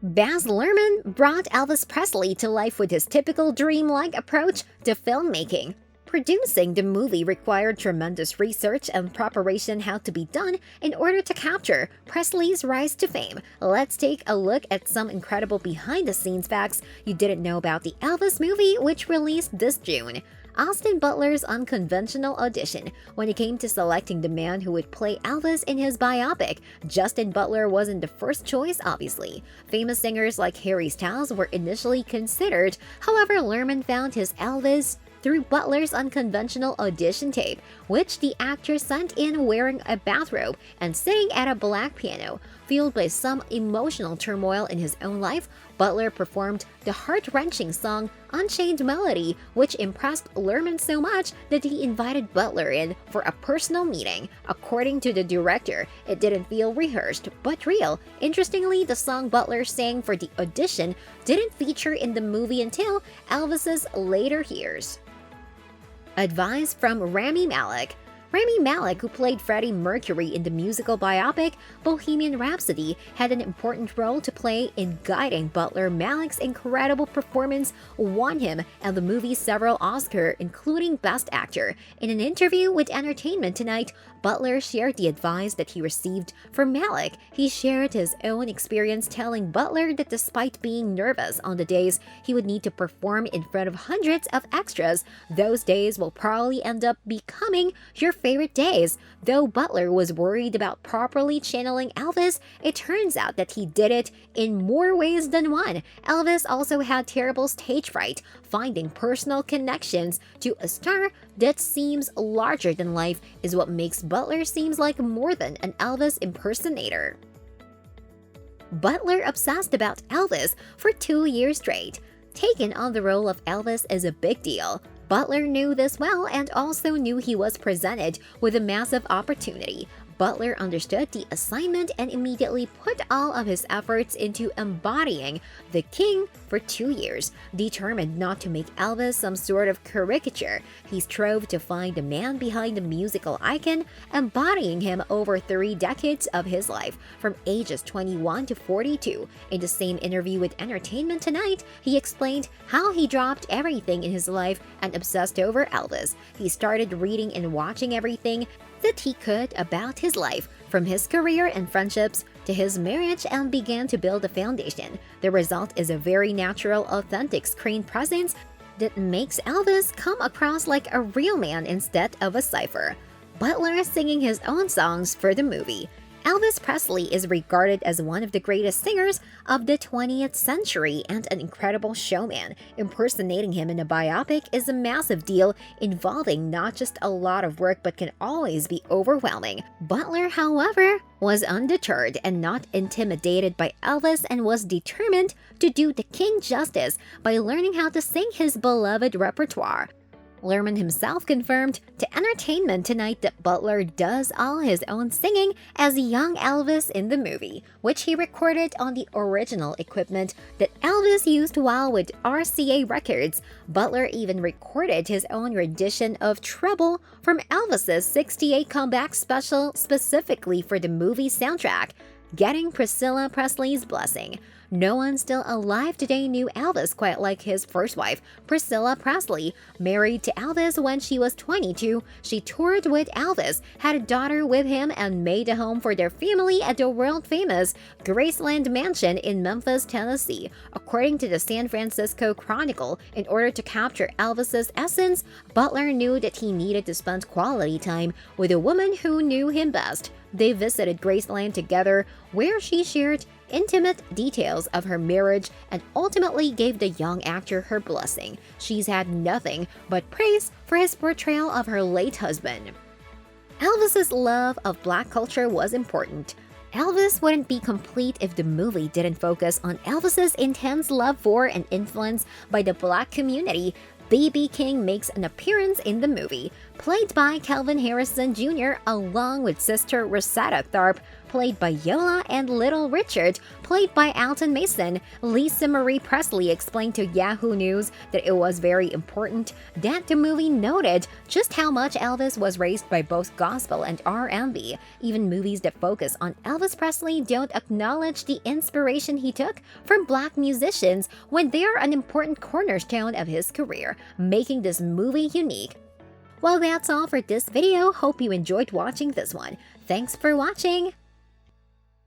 Baz Luhrmann brought Elvis Presley to life with his typical dreamlike approach to filmmaking. Producing the movie required tremendous research and preparation had to be done in order to capture Presley's rise to fame. Let's take a look at some incredible behind-the-scenes facts you didn't know about the Elvis movie, which released this June. Austin Butler's unconventional audition. When it came to selecting the man who would play Elvis in his biopic, Justin Butler wasn't the first choice, obviously. Famous singers like Harry Styles were initially considered, however, Luhrmann found his Elvis through Butler's unconventional audition tape, which the actor sent in wearing a bathrobe and sitting at a black piano. Fueled by some emotional turmoil in his own life, Butler performed the heart-wrenching song Unchained Melody, which impressed Luhrmann so much that he invited Butler in for a personal meeting. According to the director, it didn't feel rehearsed, but real. Interestingly, the song Butler sang for the audition didn't feature in the movie until Elvis's later years. Advice from Rami Malek. Rami Malek, who played Freddie Mercury in the musical biopic Bohemian Rhapsody, had an important role to play in guiding Butler. Malek's incredible performance won him and the movie several Oscars, including Best Actor. In an interview with Entertainment Tonight, Butler shared the advice that he received from Malek. He shared his own experience, telling Butler that despite being nervous on the days he would need to perform in front of hundreds of extras, those days will probably end up becoming your favorite days. Though Butler was worried about properly channeling Elvis, it turns out that he did it in more ways than one. Elvis also had terrible stage fright. Finding personal connections to a star that seems larger than life is what makes Butler seems like more than an Elvis impersonator. Butler obsessed about Elvis for 2 years straight. Taking on the role of Elvis is a big deal. Butler knew this well and also knew he was presented with a massive opportunity. Butler understood the assignment and immediately put all of his efforts into embodying the king for 2 years. Determined not to make Elvis some sort of caricature, he strove to find the man behind the musical icon, embodying him over 3 decades of his life, from ages 21 to 42. In the same interview with Entertainment Tonight, he explained how he dropped everything in his life and obsessed over Elvis. He started reading and watching everything that he could about his life, from his career and friendships to his marriage, and began to build a foundation. The result is a very natural, authentic screen presence that makes Elvis come across like a real man instead of a cipher. Butler singing his own songs for the movie. Elvis Presley is regarded as one of the greatest singers of the 20th century and an incredible showman. Impersonating him in a biopic is a massive deal, involving not just a lot of work but can always be overwhelming. Butler, however, was undeterred and not intimidated by Elvis and was determined to do the king justice by learning how to sing his beloved repertoire. Luhrmann himself confirmed to Entertainment Tonight that Butler does all his own singing as young Elvis in the movie, which he recorded on the original equipment that Elvis used while with RCA Records. Butler even recorded his own rendition of Trouble from Elvis's '68 comeback special specifically for the movie soundtrack, getting Priscilla Presley's blessing. No one still alive today knew Elvis quite like his first wife, Priscilla Presley. Married to Elvis when she was 22, she toured with Elvis, had a daughter with him, and made a home for their family at the world-famous Graceland Mansion in Memphis, Tennessee. According to the San Francisco Chronicle, in order to capture Elvis's essence, Butler knew that he needed to spend quality time with a woman who knew him best. They visited Graceland together, where she shared intimate details of her marriage and ultimately gave the young actor her blessing. She's had nothing but praise for his portrayal of her late husband. Elvis's love of Black culture was important. Elvis wouldn't be complete if the movie didn't focus on Elvis's intense love for and influence by the Black community. B.B. King makes an appearance in the movie, played by Calvin Harrison Jr. along with sister Rosetta Tharpe, played by Yola, and Little Richard, played by Alton Mason. Lisa Marie Presley explained to Yahoo News that it was very important that the movie noted just how much Elvis was raised by both gospel and R&B. Even movies that focus on Elvis Presley don't acknowledge the inspiration he took from black musicians when they're an important cornerstone of his career, making this movie unique. Well, that's all for this video. Hope you enjoyed watching this one. Thanks for watching!